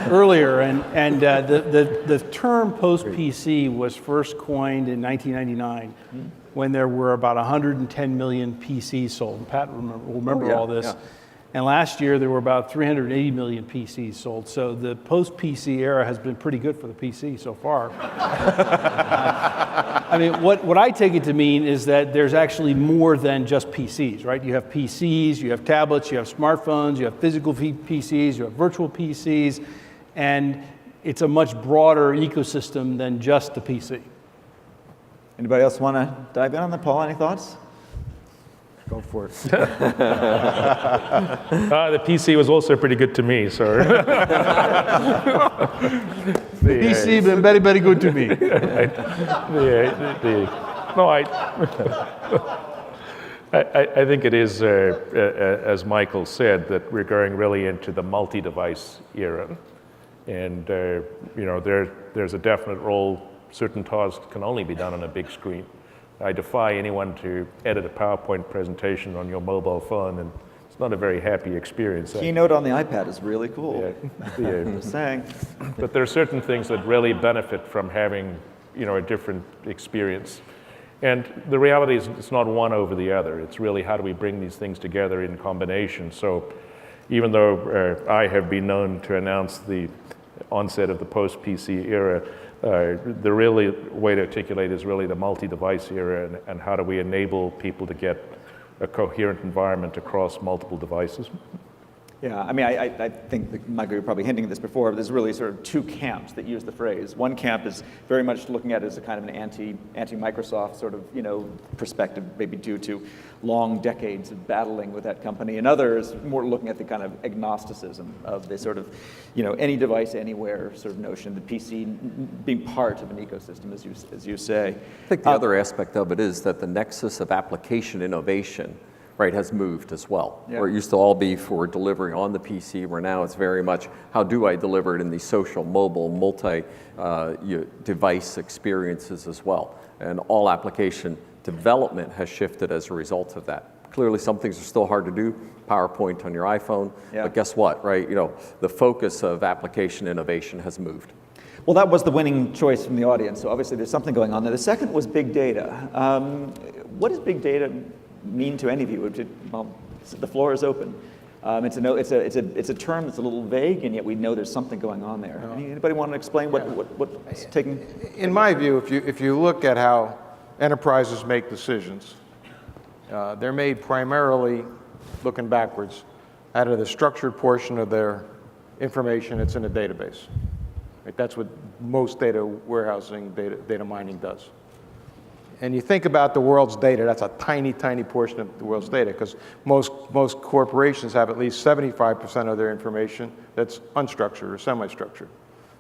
earlier, and the term post-PC was first coined in 1999 when there were about 110 million PCs sold. Pat will remember all this. Yeah. And last year, there were about 380 million PCs sold. So the post-PC era has been pretty good for the PC so far. I mean, what I take it to mean is that there's actually more than just PCs, right? You have PCs, you have tablets, you have smartphones, you have physical PCs, you have virtual PCs, and it's a much broader ecosystem than just the PC. Anybody else want to dive in on that? Paul, any thoughts? Go for it. The PC was also pretty good to me, so. The PC been very, very good to me. I think it is, as Michael said, that we're going really into the multi-device era. And, there's a definite role. Certain tasks can only be done on a big screen. I defy anyone to edit a PowerPoint presentation on your mobile phone, and it's not a very happy experience. Keynote on the iPad is really cool. Yeah. Just saying. But there are certain things that really benefit from having, a different experience. And the reality is it's not one over the other. It's really how do we bring these things together in combination. So even though I have been known to announce the onset of the post-PC era, the really way to articulate is really the multi-device era, and how do we enable people to get a coherent environment across multiple devices. Yeah, I mean, I think that Michael, you're probably hinting at this before, but there's really sort of two camps that use the phrase. One camp is very much looking at it as a kind of an anti-Microsoft sort of, perspective, maybe due to long decades of battling with that company. And others more looking at the kind of agnosticism of the sort of, any device, anywhere sort of notion, the PC being part of an ecosystem, as you say. I think the other aspect of it is that the nexus of application innovation, right, has moved as well. Yeah. Where it used to all be for delivery on the PC, where now it's very much, how do I deliver it in these social, mobile, multi-device experiences as well. And all application development has shifted as a result of that. Clearly, some things are still hard to do, PowerPoint on your iPhone, but guess what, right? The focus of application innovation has moved. Well, that was the winning choice from the audience, so obviously there's something going on there. The second was big data. What does big data mean to any of you? Well, the floor is open. It's a term that's a little vague, and yet we know there's something going on there. Anybody want to explain what's taking? In my view, if you look at how enterprises make decisions, they're made primarily looking backwards out of the structured portion of their information that's in a database. Right? That's what most data warehousing, data mining does. And you think about the world's data, that's a tiny, tiny portion of the world's data, because most corporations have at least 75% of their information that's unstructured or semi-structured.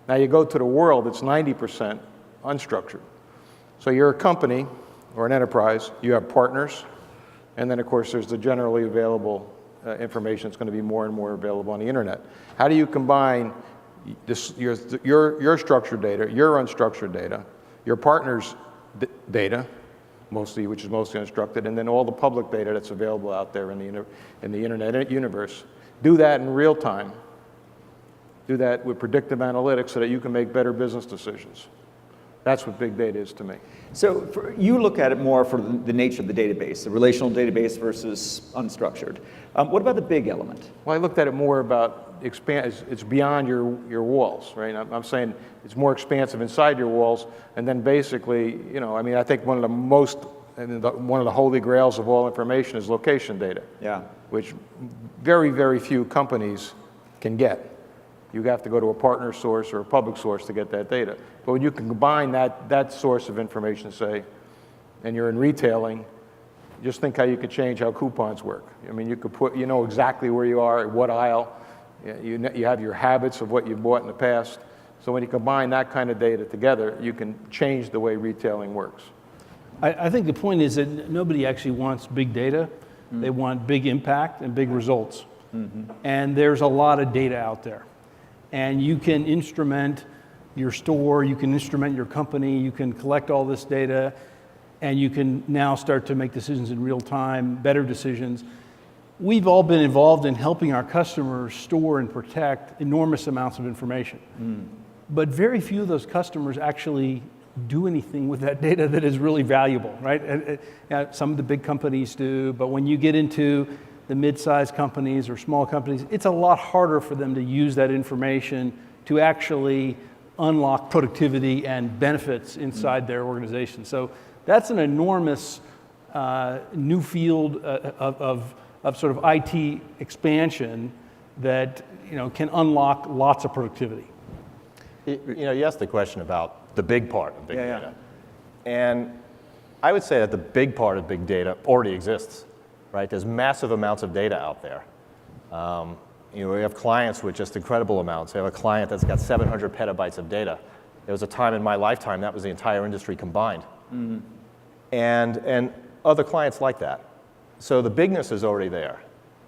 Now you go to the world, it's 90% unstructured. So you're a company or an enterprise, you have partners, and then of course there's the generally available information that's going to be more and more available on the internet. How do you combine your structured data, your unstructured data, your partner's data, which is mostly unstructured, and then all the public data that's available out there in the internet universe. Do that in real time. Do that with predictive analytics so that you can make better business decisions. That's what big data is to me. So you look at it more for the nature of the database, the relational database versus unstructured. What about the big element? Well, I looked at it more about it's beyond your walls, right? I'm saying it's more expansive inside your walls, and then basically, I think one of the holy grails of all information is location data. Yeah. Which very, very few companies can get. You have to go to a partner source or a public source to get that data. But when you can combine that source of information, say, and you're in retailing, just think how you could change how coupons work. I mean, you could you know exactly where you are, what aisle, you have your habits of what you've bought in the past. So when you combine that kind of data together, you can change the way retailing works. I think the point is that nobody actually wants big data. They want big impact and big results. And there's a lot of data out there. And you can instrument your store, you can instrument your company, you can collect all this data, and you can now start to make decisions in real time, better decisions. We've all been involved in helping our customers store and protect enormous amounts of information. But very few of those customers actually do anything with that data that is really valuable, right? Some of the big companies do, but when you get into the mid-sized companies or small companies, it's a lot harder for them to use that information to actually unlock productivity and benefits inside their organization. So that's an enormous new field of sort of IT expansion that can unlock lots of productivity. You asked the question about the big part of big data. And I would say that the big part of big data already exists, right? There's massive amounts of data out there. We have clients with just incredible amounts. We have a client that's got 700 petabytes of data. There was a time in my lifetime that was the entire industry combined. And other clients like that. So the bigness is already there.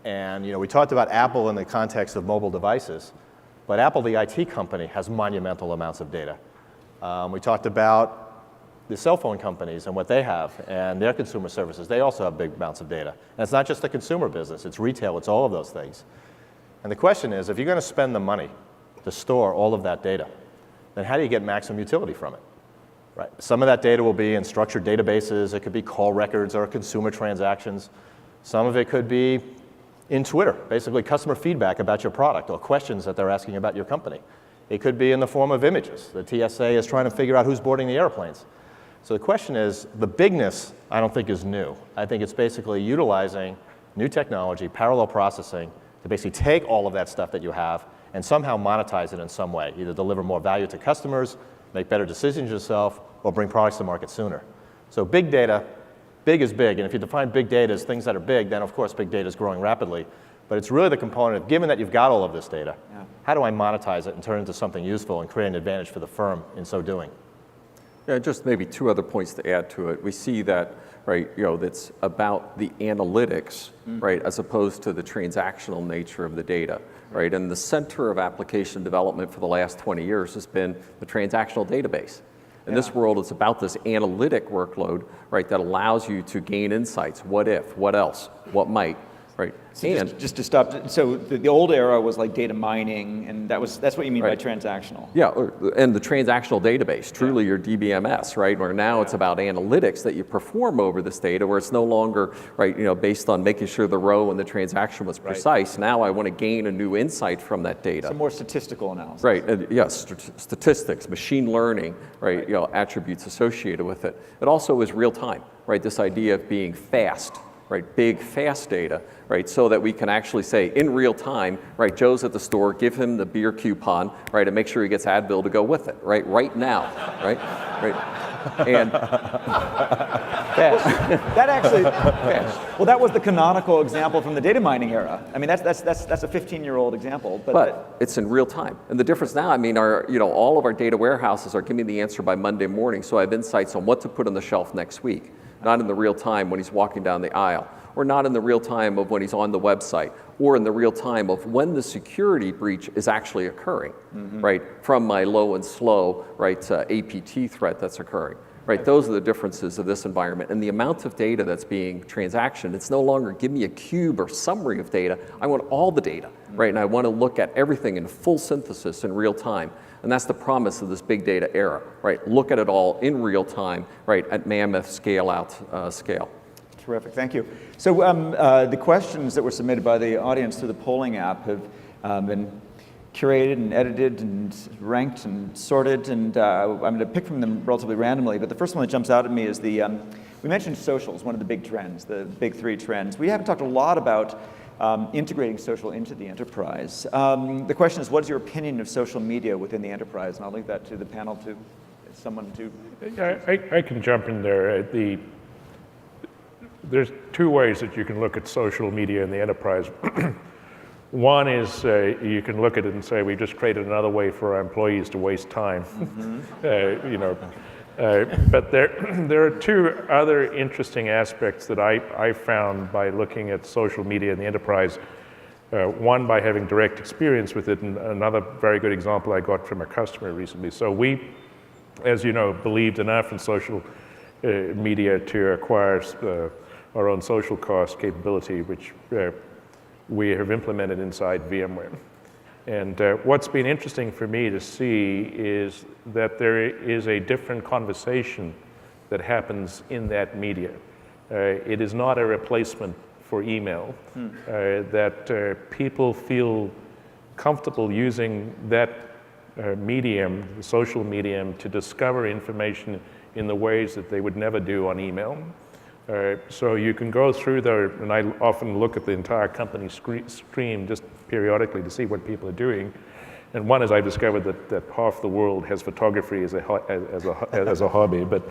And we talked about Apple in the context of mobile devices, but Apple, the IT company, has monumental amounts of data. We talked about the cell phone companies and what they have and their consumer services. They also have big amounts of data. And it's not just the consumer business, it's retail, it's all of those things. And the question is, if you're going to spend the money to store all of that data, then how do you get maximum utility from it? Right. Some of that data will be in structured databases. It could be call records or consumer transactions. Some of it could be in Twitter, basically customer feedback about your product or questions that they're asking about your company. It could be in the form of images. The TSA is trying to figure out who's boarding the airplanes. So the question is, the bigness, I don't think is new. I think it's basically utilizing new technology, parallel processing, to basically take all of that stuff that you have and somehow monetize it in some way, either deliver more value to customers, make better decisions yourself, or bring products to market sooner. So big data, big is big, and if you define big data as things that are big, then of course big data is growing rapidly. But it's really the component of, given that you've got all of this data, how do I monetize it and turn it into something useful and create an advantage for the firm in so doing? Yeah, just maybe two other points to add to it. We see that, right, that's about the analytics, right, as opposed to the transactional nature of the data, right? And the center of application development for the last 20 years has been the transactional database. In this world, it's about this analytic workload, right, that allows you to gain insights. What if, what else, what might, right? So and just to stop, so the old era was like data mining, and that's what you mean by transactional. Yeah, and the transactional database, truly your DBMS, right? Where now it's about analytics that you perform over this data, where it's no longer, right, based on making sure the row and the transaction was precise. Now I want to gain a new insight from that data. So more statistical analysis. Right, and yes, statistics, machine learning, right, attributes associated with it. It also is real time, right? This idea of being fast, right, big, fast data, right, so that we can actually say in real time, right, Joe's at the store, give him the beer coupon, right, and make sure he gets Advil to go with it, right now, right, and that actually, well, that was the canonical example from the data mining era. I mean, that's a 15-year-old example, but it's in real time. And the difference now, I mean, all of our data warehouses are giving me the answer by Monday morning, so I have insights on what to put on the shelf next week. Not in the real time when he's walking down the aisle, or not in the real time of when he's on the website, or in the real time of when the security breach is actually occurring, right? From my low and slow, right, APT threat that's occurring, right? Those are the differences of this environment. And the amount of data that's being transactioned, it's no longer give me a cube or summary of data. I want all the data, right? And I want to look at everything in full synthesis in real time. And that's the promise of this big data era, right? Look at it all in real time, right, at mammoth scale out scale. Terrific, thank you. So the questions that were submitted by the audience through the polling app have been curated and edited and ranked and sorted, and I'm going to pick from them relatively randomly, but the first one that jumps out at me is we mentioned socials, one of the big trends, the big three trends. We haven't talked a lot about integrating social into the enterprise. The question is, what is your opinion of social media within the enterprise? And I'll leave that to the panel, to someone to... Yeah, I can jump in there. There's two ways that you can look at social media in the enterprise. One is you can look at it and say, we've just created another way for our employees to waste time. But there are two other interesting aspects that I found by looking at social media in the enterprise. One, by having direct experience with it, and another very good example I got from a customer recently. So we, as you know, believed enough in social media to acquire our own social cost capability, which we have implemented inside VMware. And what's been interesting for me to see is that there is a different conversation that happens in that media. It is not a replacement for email, that people feel comfortable using that medium, the social medium, to discover information in the ways that they would never do on email. So you can go through there, and I often look at the entire company stream just periodically to see what people are doing. And one is I discovered that half the world has photography as a hobby. But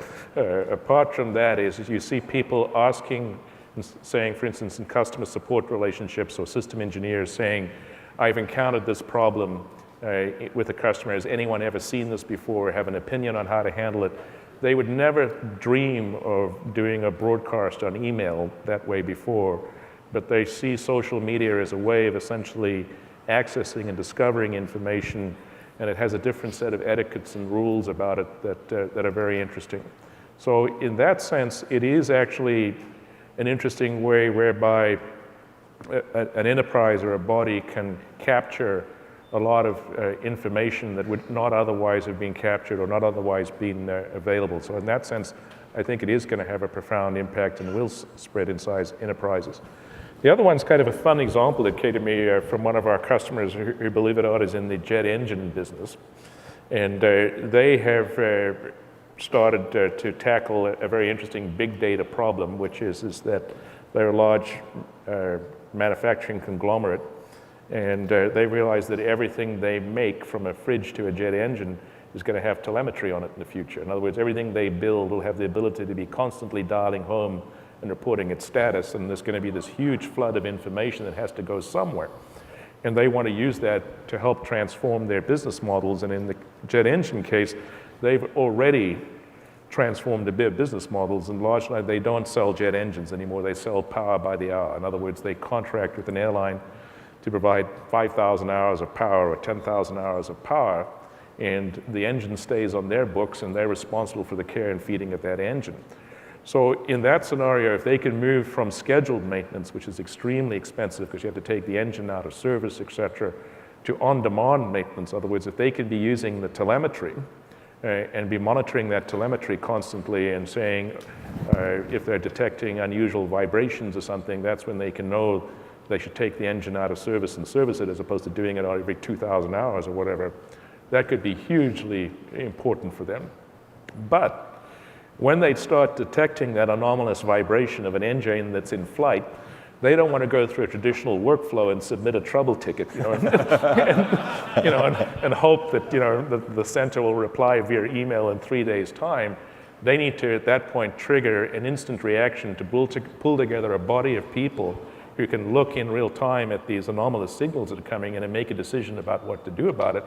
apart from that is you see people asking, saying, for instance, in customer support relationships or system engineers saying, I've encountered this problem with a customer. Has anyone ever seen this before? Have an opinion on how to handle it? They would never dream of doing a broadcast on email that way before, but they see social media as a way of essentially accessing and discovering information, and it has a different set of etiquettes and rules about it that are very interesting. So in that sense, it is actually an interesting way whereby an enterprise or a body can capture a lot of information that would not otherwise have been captured or not otherwise been available. So in that sense, I think it is going to have a profound impact and will spread inside enterprises. The other one's kind of a fun example that came to me from one of our customers who, believe it or not, is in the jet engine business. And they have started to tackle a very interesting big data problem, which is that they're a large manufacturing conglomerate. And they realize that everything they make, from a fridge to a jet engine, is going to have telemetry on it in the future. In other words, everything they build will have the ability to be constantly dialing home and reporting its status, and there's going to be this huge flood of information that has to go somewhere. And they want to use that to help transform their business models. And in the jet engine case, they've already transformed their business models, and largely they don't sell jet engines anymore. They sell power by the hour. In other words, they contract with an airline to provide 5,000 hours of power or 10,000 hours of power, and the engine stays on their books, and they're responsible for the care and feeding of that engine. So in that scenario, if they can move from scheduled maintenance, which is extremely expensive because you have to take the engine out of service, et cetera, to on-demand maintenance, in other words, if they could be using the telemetry and be monitoring that telemetry constantly and saying if they're detecting unusual vibrations or something, that's when they can know they should take the engine out of service and service it, as opposed to doing it every 2,000 hours or whatever. That could be hugely important for them. But when they start detecting that anomalous vibration of an engine that's in flight, they don't want to go through a traditional workflow and submit a trouble ticket, and hope that the center will reply via email in 3 days' time. They need to, at that point, trigger an instant reaction to pull together a body of people who can look in real time at these anomalous signals that are coming in and make a decision about what to do about it.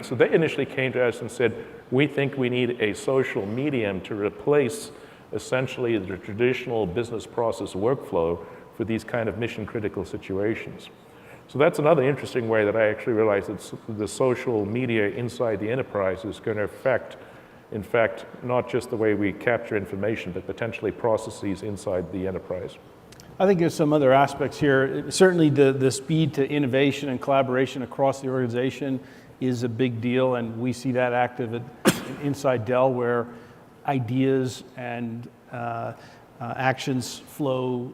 So they initially came to us and said, we think we need a social medium to replace essentially the traditional business process workflow for these kind of mission critical situations. So that's another interesting way that I actually realized that the social media inside the enterprise is going to affect, in fact, not just the way we capture information, but potentially processes inside the enterprise. I think there's some other aspects here. Certainly the speed to innovation and collaboration across the organization is a big deal, and we see that active inside Dell, where ideas and actions flow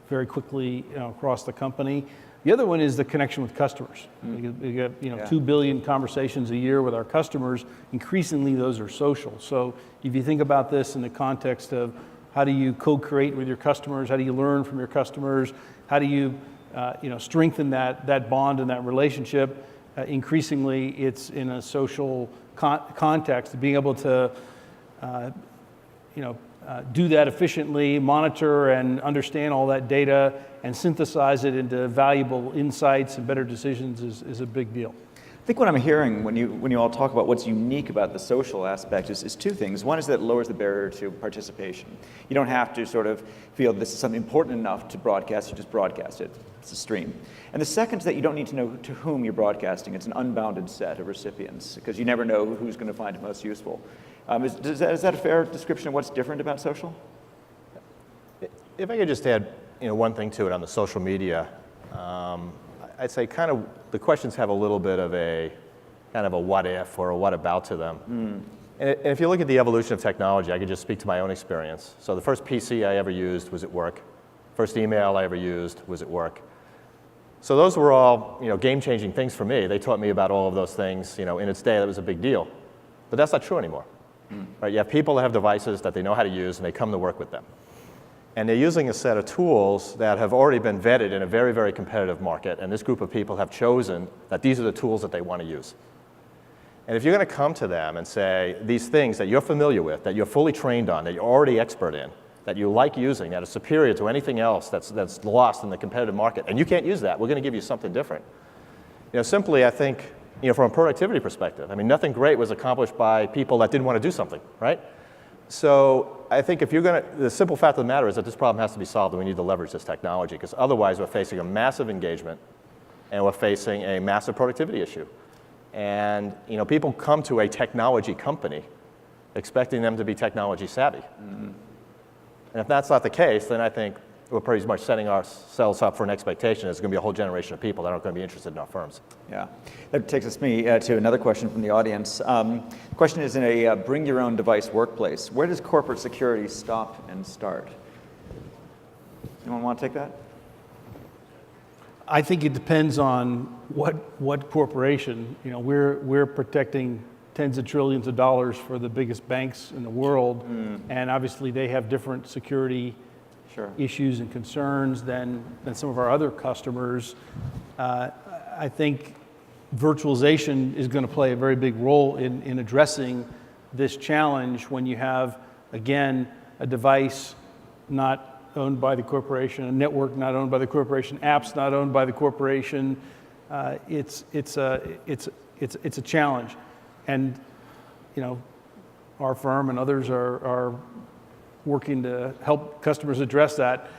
very quickly across the company. The other one is the connection with customers. We get 2 billion conversations a year with our customers. Increasingly, those are social. So if you think about this in the context of how do you co-create with your customers, how do you learn from your customers, how do you strengthen that bond and that relationship. Increasingly, it's in a social context, being able to do that efficiently, monitor and understand all that data, and synthesize it into valuable insights and better decisions is a big deal. I think what I'm hearing when you all talk about what's unique about the social aspect is two things. One is that it lowers the barrier to participation. You don't have to sort of feel this is something important enough to broadcast, you just broadcast it. It's a stream. And the second is that you don't need to know to whom you're broadcasting. It's an unbounded set of recipients, because you never know who's going to find it most useful. Is that a fair description of what's different about social? If I could just add one thing to it on the social media, I'd say kind of the questions have a little bit of a kind of a what if or a what about to them. And if you look at the evolution of technology, I could just speak to my own experience. So the first PC I ever used was at work. First email I ever used was at work. So those were all game-changing things for me. They taught me about all of those things. In its day, that was a big deal. But that's not true anymore. Right? You have people that have devices that they know how to use, and they come to work with them. And they're using a set of tools that have already been vetted in a very, very competitive market, and this group of people have chosen that these are the tools that they want to use. And if you're going to come to them and say these things that you're familiar with, that you're fully trained on, that you're already expert in, that you like using, that are superior to anything else that's lost in the competitive market, and you can't use that, we're going to give you something different. Simply, I think, from a productivity perspective, nothing great was accomplished by people that didn't want to do something, right? So I think the simple fact of the matter is that this problem has to be solved, and we need to leverage this technology, because otherwise we're facing a massive engagement, and we're facing a massive productivity issue. And people come to a technology company expecting them to be technology savvy. And if that's not the case, then I think we're pretty much setting ourselves up for an expectation there's going to be a whole generation of people that aren't going to be interested in our firms. Yeah. That takes me to another question from the audience. The question is, in a bring your own device workplace, where does corporate security stop and start? Anyone want to take that? I think it depends on what corporation. We're protecting tens of trillions of dollars for the biggest banks in the world, and obviously they have different security issues and concerns than some of our other customers. I think virtualization is going to play a very big role in addressing this challenge when you have, again, a device not owned by the corporation, a network not owned by the corporation, apps not owned by the corporation. It's a challenge, and our firm and others are working to help customers address that.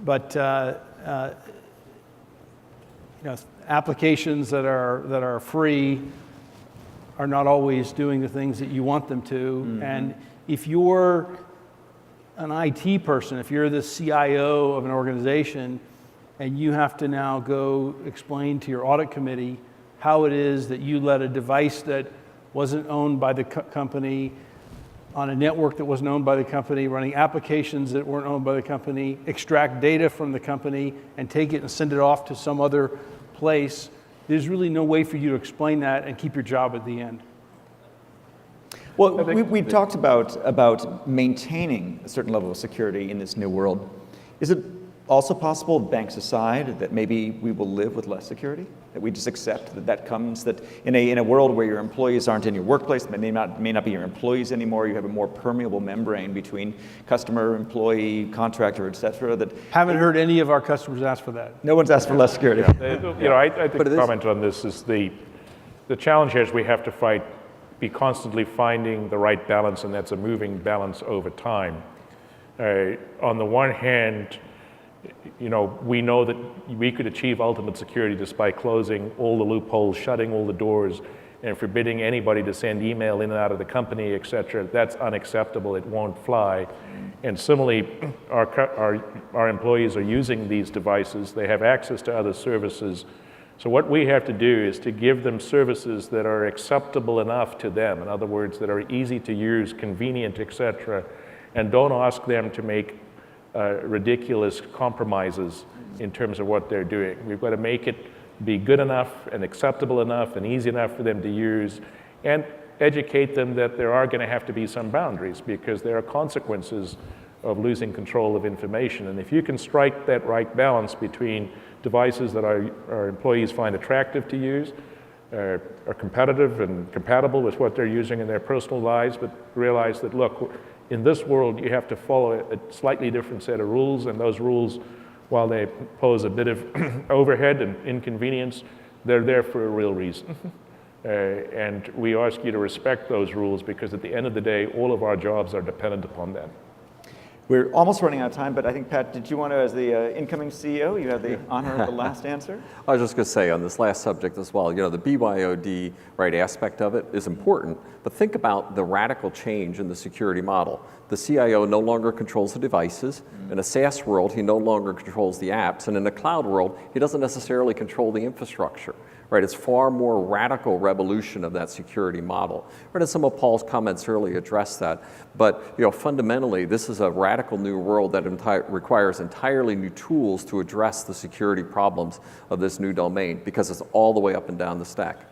But applications that are free are not always doing the things that you want them to. And if you're an IT person, if you're the CIO of an organization, and you have to now go explain to your audit committee how it is that you let a device that wasn't owned by the company, on a network that wasn't owned by the company, running applications that weren't owned by the company, extract data from the company and take it and send it off to some other place, there's really no way for you to explain that and keep your job at the end. Well, we talked about maintaining a certain level of security in this new world. Is it also possible, banks aside, that maybe we will live with less security? That we just accept that comes, that in a world where your employees aren't in your workplace, they may not be your employees anymore, you have a more permeable membrane between customer, employee, contractor, et cetera. That haven't heard any of our customers ask for that. No one's asked for less security. I think the comment on this is the challenge here is we have to be constantly finding the right balance, and that's a moving balance over time. On the one hand, we know that we could achieve ultimate security just by closing all the loopholes, shutting all the doors, and forbidding anybody to send email in and out of the company, et cetera. That's unacceptable. It won't fly. And similarly, our employees are using these devices. They have access to other services. So what we have to do is to give them services that are acceptable enough to them. In other words, that are easy to use, convenient, et cetera, and don't ask them to make ridiculous compromises in terms of what they're doing. We've got to make it be good enough and acceptable enough and easy enough for them to use, and educate them that there are going to have to be some boundaries, because there are consequences of losing control of information. And if you can strike that right balance between devices that our employees find attractive to use, are competitive and compatible with what they're using in their personal lives, but realize that, look, in this world, you have to follow a slightly different set of rules, and those rules, while they pose a bit of overhead and inconvenience, they're there for a real reason. And we ask you to respect those rules, because at the end of the day, all of our jobs are dependent upon them. We're almost running out of time, but I think, Pat, did you want to, as the incoming CEO, you have the honor of the last answer? I was just going to say on this last subject as well, the BYOD aspect of it is important, but think about the radical change in the security model. The CIO no longer controls the devices. In a SaaS world, he no longer controls the apps. And in a cloud world, he doesn't necessarily control the infrastructure. It's far more radical revolution of that security model. And some of Paul's comments earlier addressed that. But fundamentally, this is a radical new world that requires entirely new tools to address the security problems of this new domain, because it's all the way up and down the stack.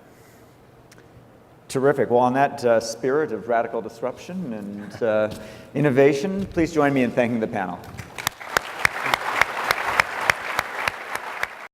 Terrific. Well, on that spirit of radical disruption and innovation, please join me in thanking the panel.